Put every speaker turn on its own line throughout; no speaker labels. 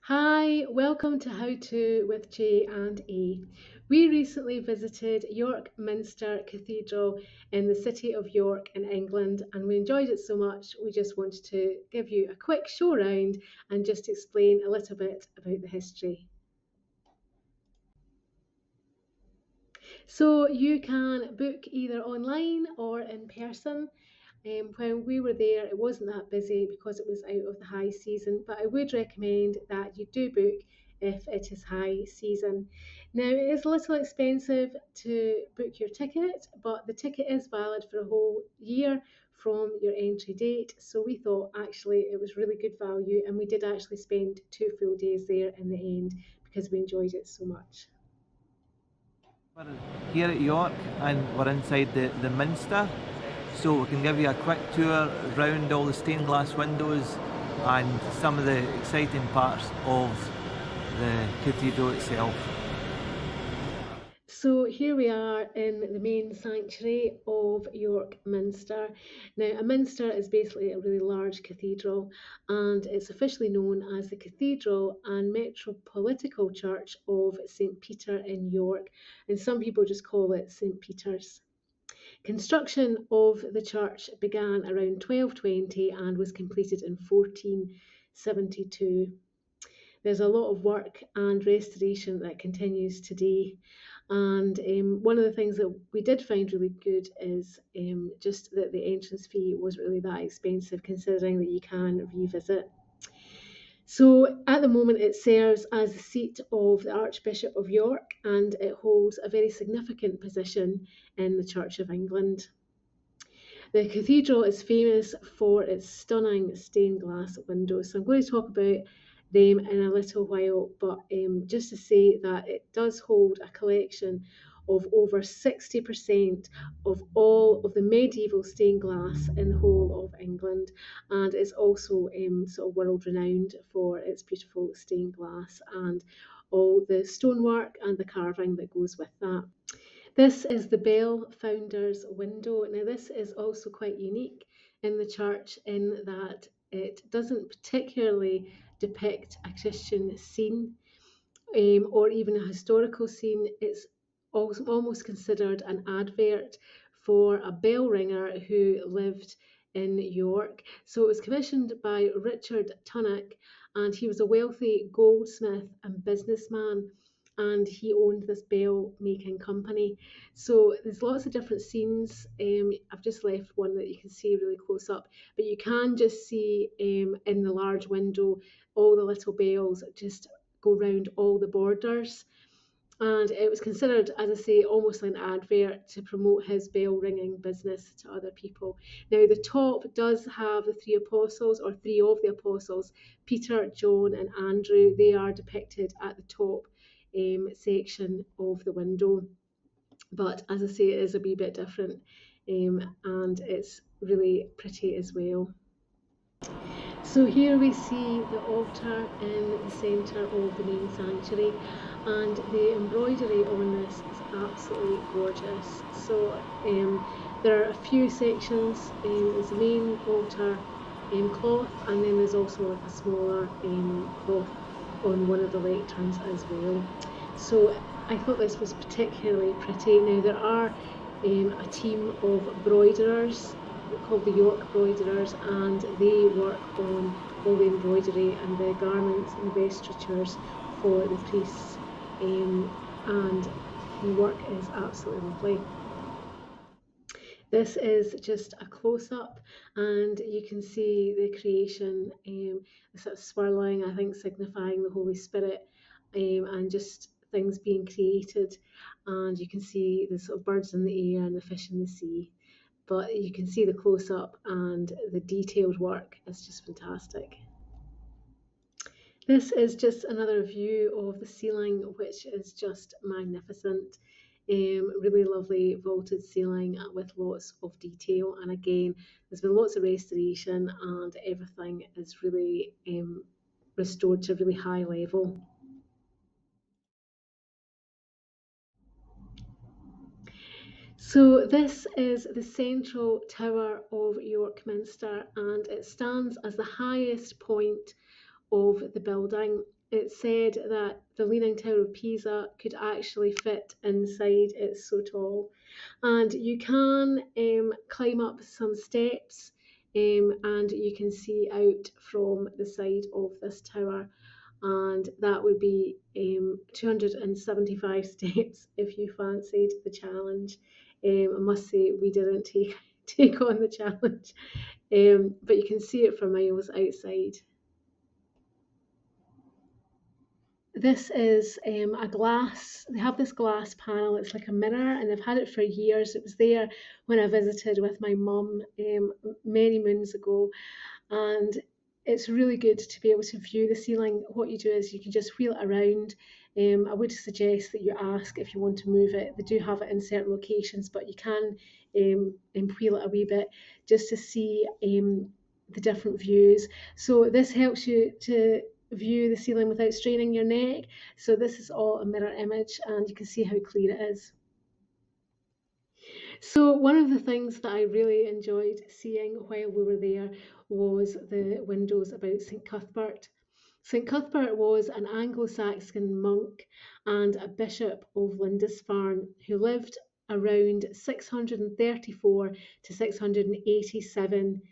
Hi, welcome to How To with J and A. We recently visited York Minster Cathedral in the city of York in England and we enjoyed it so much we just wanted to give you a quick show round and just explain a little bit about the history. So you can book either online or in person. When we were there, it wasn't that busy because it was out of the high season, but I would recommend that you do book if it is high season. Now, it is a little expensive to book your ticket, but the ticket is valid for a whole year from your entry date. So we thought actually it was really good value, and we did actually spend 2 full days there in the end because we enjoyed it so much.
We're here at York and we're inside the Minster, so we can give you a quick tour round all the stained glass windows and some of the exciting parts of the cathedral itself.
So here we are in the main sanctuary of York Minster. Now, a minster is basically a really large cathedral, and it's officially known as the Cathedral and Metropolitical Church of St Peter in York, and some people just call it St Peter's. Construction of the church began around 1220 and was completed in 1472. There's a lot of work and restoration that continues today. And one of the things that we did find really good is just that the entrance fee wasn't really that expensive, considering that you can revisit. So at the moment, it serves as the seat of the Archbishop of York and it holds a very significant position in the Church of England. The cathedral is famous for its stunning stained glass windows. So I'm going to talk about them in a little while, but just to say that it does hold a collection of over 60% of all of the medieval stained glass in the whole of England, and it's also sort of world renowned for its beautiful stained glass and all the stonework and the carving that goes with that. This is the Bell Founder's Window. Now, this is also quite unique in the church in that it doesn't particularly depict a Christian scene or even a historical scene. It's also almost considered an advert for a bell ringer who lived in York. So it was commissioned by Richard Tunnock, and he was a wealthy goldsmith and businessman. And he owned this bell making company. So there's lots of different scenes. I've just left one that you can see really close up, but you can just see in the large window all the little bells just go round all the borders. And it was considered, as I say, almost like an advert to promote his bell ringing business to other people. Now, the top does have the three apostles, or three of the apostles, Peter, John, and Andrew. They are depicted at the top section of the window. But as I say, it is a wee bit different and it's really pretty as well. So here we see the altar in the centre of the main sanctuary, and the embroidery on this is absolutely gorgeous. So there are a few sections. There's the main altar cloth, and then there's also like a smaller cloth on one of the lecterns as well. So I thought this was particularly pretty. Now there are a team of broiderers called the York Broiderers, and they work on all the embroidery and the garments and vestures for the priests, and the work is absolutely lovely. This is just a close-up, and you can see the creation, the sort of swirling, I think signifying the Holy Spirit, and just things being created. And you can see the sort of birds in the air and the fish in the sea. But you can see the close-up and the detailed work is just fantastic. This is just another view of the ceiling, which is just magnificent. Really lovely vaulted ceiling with lots of detail. And again, there's been lots of restoration and everything is really restored to a really high level. So this is the central tower of York Minster, and it stands as the highest point of the building. it's said that the Leaning Tower of Pisa could actually fit inside, it's so tall. And you can climb up some steps, and you can see out from the side of this tower, and that would be 275 steps if you fancied the challenge. I must say we didn't take on the challenge, but you can see it for miles outside. This is a glass, they have this glass panel, it's like a mirror, and they've had it for years. It was there when I visited with my mum many moons ago, and it's really good to be able to view the ceiling. What you do is you can just wheel it around. I would suggest that you ask if you want to move it. They do have it in certain locations, but you can wheel it a wee bit just to see the different views. So this helps you to view the ceiling without straining your neck. So this is all a mirror image, and you can see how clear it is. So one of the things that I really enjoyed seeing while we were there was the windows about St Cuthbert. St Cuthbert was an Anglo-Saxon monk and a bishop of Lindisfarne who lived around 634 to 687,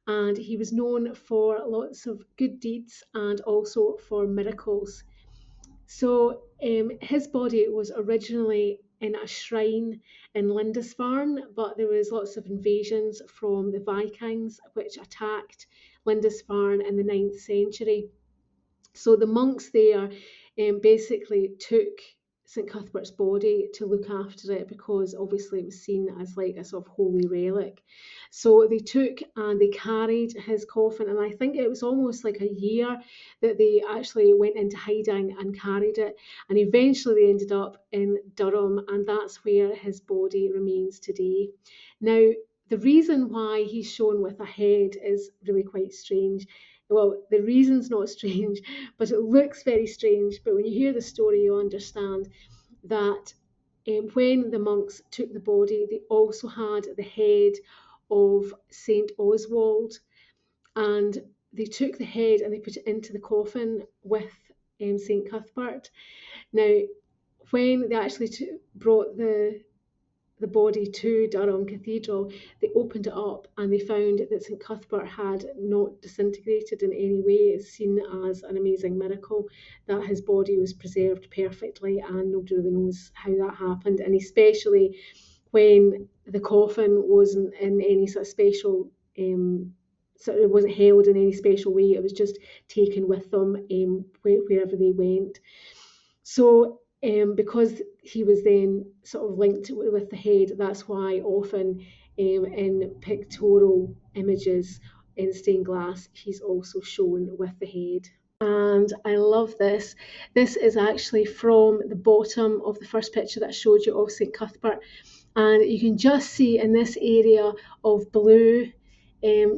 and he was known for lots of good deeds and also for miracles. So his body was originally in a shrine in Lindisfarne, but there was lots of invasions from the Vikings which attacked Lindisfarne in the 9th century. So the monks there basically took St Cuthbert's body to look after it, because obviously it was seen as like a sort of holy relic. So they took and they carried his coffin, and I think it was almost like a year that they actually went into hiding and carried it, and eventually they ended up in Durham, and that's where his body remains today. Now, the reason why he's shown with a head is really quite strange. Well, the reason's not strange, but it looks very strange. But when you hear the story, you understand that when the monks took the body, they also had the head of Saint Oswald, and they took the head and they put it into the coffin with Saint Cuthbert. Now, when they actually brought the body to Durham Cathedral, they opened it up and they found that St Cuthbert had not disintegrated in any way. It's seen as an amazing miracle that his body was preserved perfectly, and nobody really knows how that happened, and especially when the coffin wasn't in any sort of special so it wasn't held in any special way, it was just taken with them wherever they went. So because he was then sort of linked with the head, that's why often in pictorial images in stained glass, he's also shown with the head. And I love this. This is actually from the bottom of the first picture that I showed you of St Cuthbert. And you can just see in this area of blue,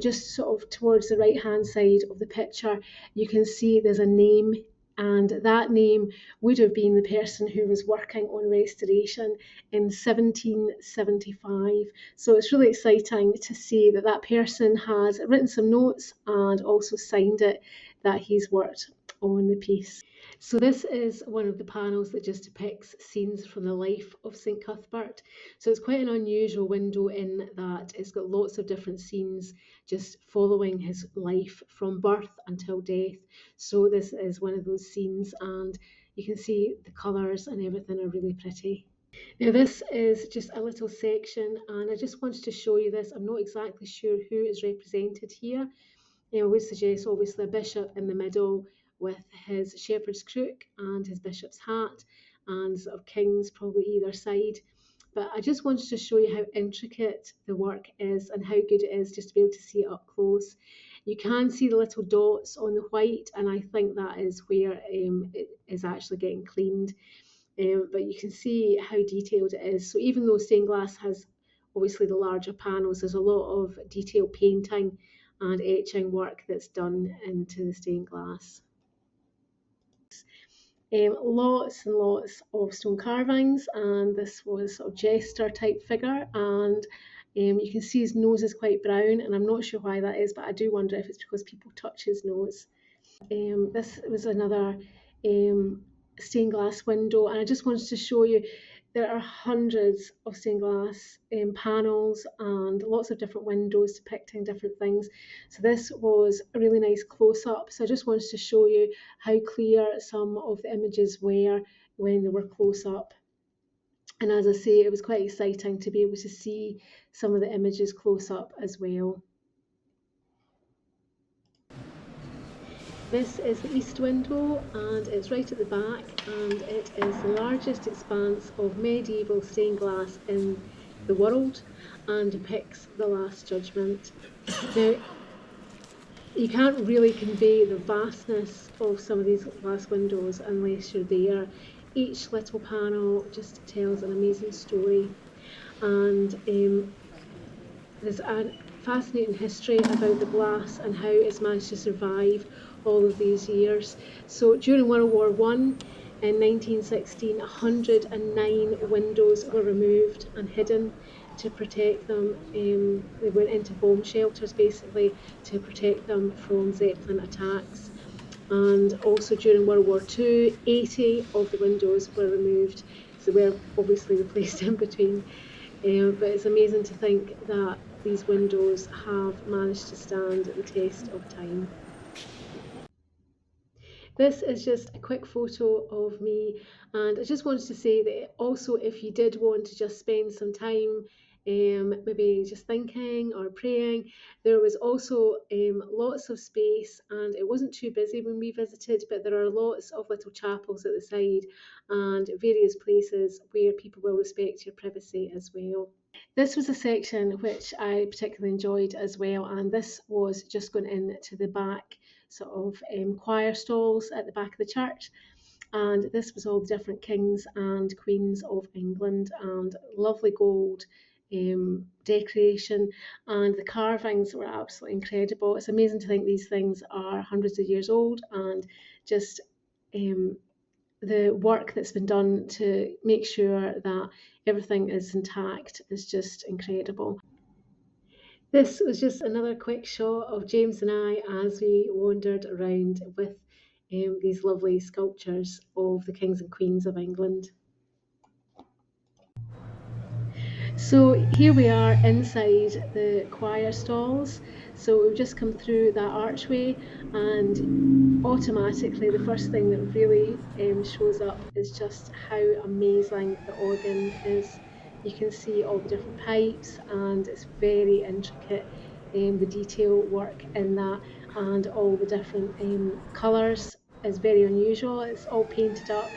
just sort of towards the right hand side of the picture, you can see there's a name, and that name would have been the person who was working on restoration in 1775. So it's really exciting to see that that person has written some notes and also signed it that he's worked on the piece. So this is one of the panels that just depicts scenes from the life of St Cuthbert. So it's quite an unusual window in that it's got lots of different scenes just following his life from birth until death. So this is one of those scenes, and you can see the colours and everything are really pretty. Now this is just a little section, and I just wanted to show you this. I'm not exactly sure who is represented here. I would suggest obviously a bishop in the middle with his shepherd's crook and his bishop's hat, and sort of kings probably either side. But I just wanted to show you how intricate the work is and how good it is just to be able to see it up close. You can see the little dots on the white, and I think that is where it is actually getting cleaned. But you can see how detailed it is. So even though stained glass has obviously the larger panels, there's a lot of detailed painting and etching work that's done into the stained glass. Lots and lots of stone carvings, and this was sort of jester type figure, and you can see his nose is quite brown, and I'm not sure why that is, but I do wonder if it's because people touch his nose. This was another stained glass window, and I just wanted to show you there are hundreds of stained glass panels and lots of different windows depicting different things. So this was a really nice close-up. So I just wanted to show you how clear some of the images were when they were close up. And as I say, it was quite exciting to be able to see some of the images close up as well. This is the east window, and it's right at the back, and it is the largest expanse of medieval stained glass in the world and depicts the Last Judgment. Now, you can't really convey the vastness of some of these glass windows unless you're there. Each little panel just tells an amazing story, and there's a fascinating history about the glass and how it's managed to survive all of these years. So during World War I in 1916, 109 windows were removed and hidden to protect them. They went into bomb shelters basically to protect them from Zeppelin attacks. And also during World War II, 80 of the windows were removed. So they were obviously replaced in between. But it's amazing to think that these windows have managed to stand the test of time. This is just a quick photo of me, and I just wanted to say that also if you did want to just spend some time maybe just thinking or praying, there was also lots of space, and it wasn't too busy when we visited, but there are lots of little chapels at the side and various places where people will respect your privacy as well. This was a section which I particularly enjoyed as well, and this was just going into the back sort of choir stalls at the back of the church, and this was all the different kings and queens of England, and lovely gold decoration, and the carvings were absolutely incredible. It's amazing to think these things are hundreds of years old, and just the work that's been done to make sure that everything is intact is just incredible. This was just another quick shot of James and I as we wandered around with these lovely sculptures of the kings and queens of England. So here we are inside the choir stalls. So we've just come through that archway, and automatically the first thing that really shows up is just how amazing the organ is. You can see all the different pipes, and it's very intricate. The detail work in that and all the different colours is very unusual. It's all painted up,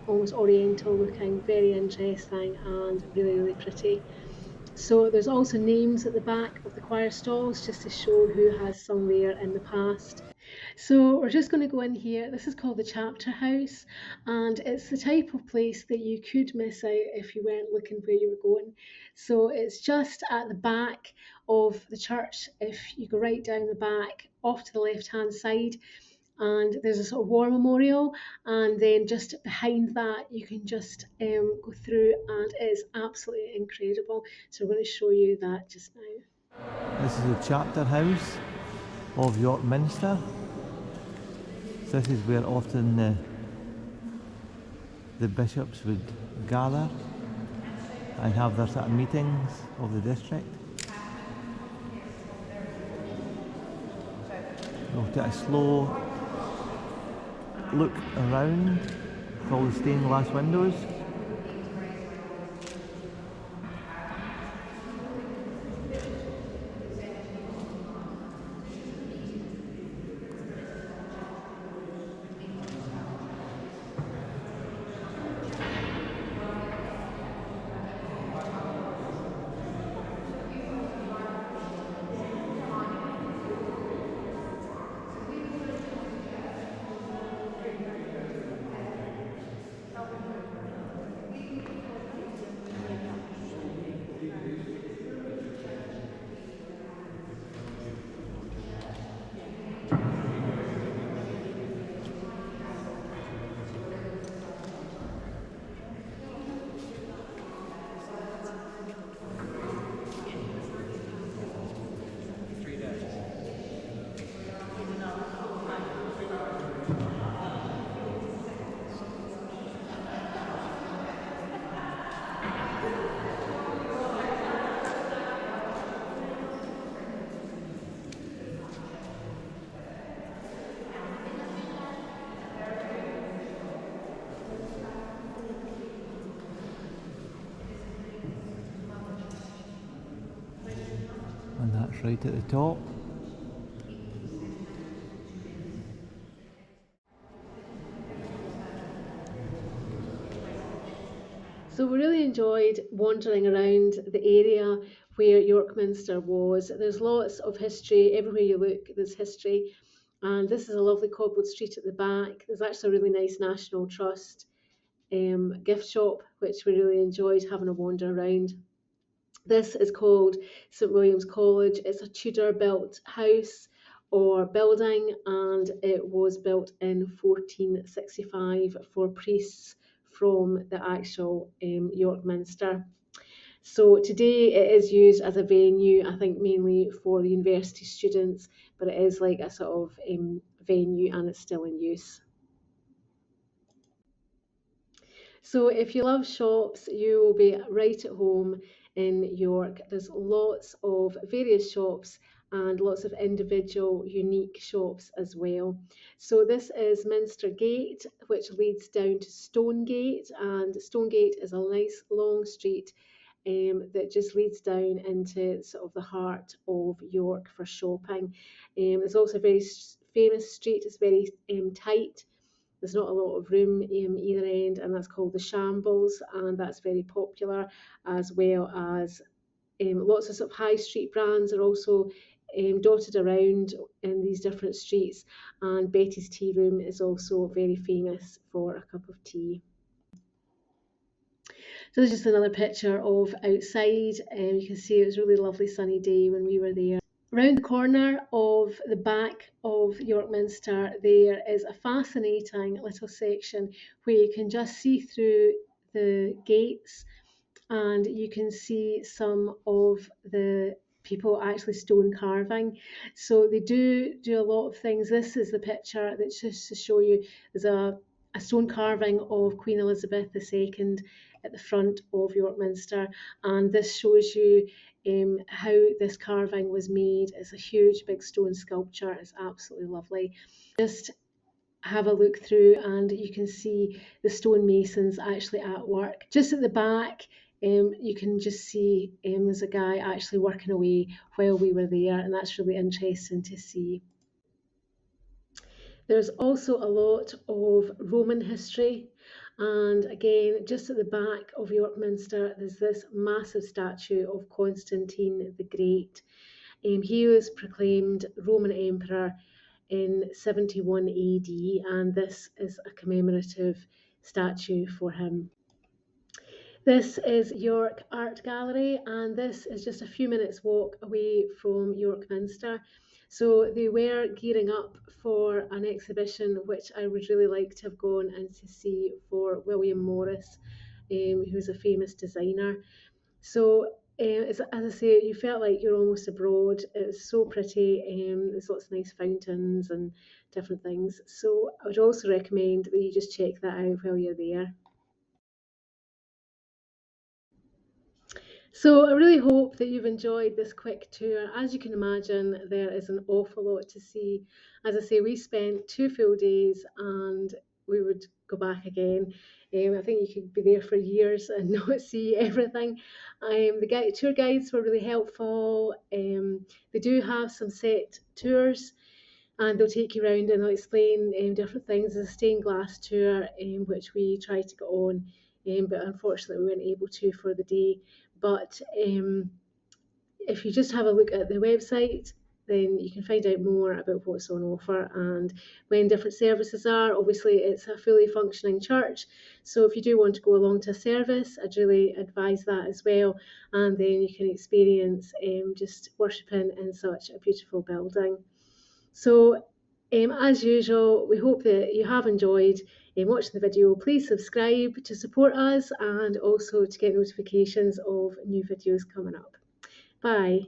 almost oriental looking, very interesting and really, really pretty. So there's also names at the back of the choir stalls just to show who has sung there in the past. So we're just going to go in here. This is called the chapter house, and it's the type of place that you could miss out if you weren't looking where you were going. So it's just at the back of the church. If you go right down the back off to the left hand side, and there's a sort of war memorial, and then just behind that you can just go through, and it is absolutely incredible. So I'm going to show you that just now.
This is the chapter house of York Minster. This is where often the bishops would gather and have their sort of meetings of the district. We'll take a slow look around with all the stained glass windows. right at the top.
So we really enjoyed wandering around the area where York Minster was. There's lots of history. Everywhere you look, there's history. And this is a lovely cobbled street at the back. There's actually a really nice National Trust gift shop, which we really enjoyed having a wander around. This is called St William's College. It's a Tudor built house or building, and it was built in 1465 for priests from the actual York Minster. So today it is used as a venue, I think mainly for the university students, but it is like a sort of venue and it's still in use. So if you love shops, you will be right at home in York. There's lots of various shops and lots of individual unique shops as well. So this is Minster Gate, which leads down to Stonegate, and Stonegate is a nice long street that just leads down into sort of the heart of York for shopping. It's also a very famous street. It's very tight. There's not a lot of room either end, and that's called the Shambles, and that's very popular, as well as lots of sort of high street brands are also dotted around in these different streets, and Betty's Tea Room is also very famous for a cup of tea. So there's just another picture of outside. You can see it was a really lovely sunny day when we were there. Round the corner of the back of York Minster, there is a fascinating little section where you can just see through the gates and you can see some of the people actually stone carving. So they do a lot of things. This is the picture that's just to show you there's a stone carving of Queen Elizabeth II at the front of York Minster, and this shows you how this carving was made. It's a huge big stone sculpture. It's absolutely lovely. Just have a look through and you can see the stonemasons actually at work. Just at the back, you can just see there's a guy actually working away while we were there, and that's really interesting to see. There's also a lot of Roman history, and again, just at the back of York Minster, there's this massive statue of Constantine the Great. He was proclaimed Roman Emperor in 71 AD, and this is a commemorative statue for him. This is York Art Gallery, and this is just a few minutes walk away from York Minster. So they were gearing up for an exhibition which I would really like to have gone and to see for William Morris, who's a famous designer. So as I say, you felt like you're almost abroad. It's so pretty. There's lots of nice fountains and different things. So I would also recommend that you just check that out while you're there. So I really hope that you've enjoyed this quick tour. As you can imagine, there is an awful lot to see. As I say, we spent 2 full days and we would go back again. I think you could be there for years and not see everything. The tour guides were really helpful. They do have some set tours and they'll take you around and they'll explain different things. There's a stained glass tour which we tried to go on, but unfortunately we weren't able to for the day. But if you just have a look at the website, then you can find out more about what's on offer and when different services are. Obviously, it's a fully functioning church, so if you do want to go along to a service, I'd really advise that as well, and then you can experience just worshipping in such a beautiful building. So as usual, we hope that you have enjoyed watching the video. Please subscribe to support us and also to get notifications of new videos coming up. Bye.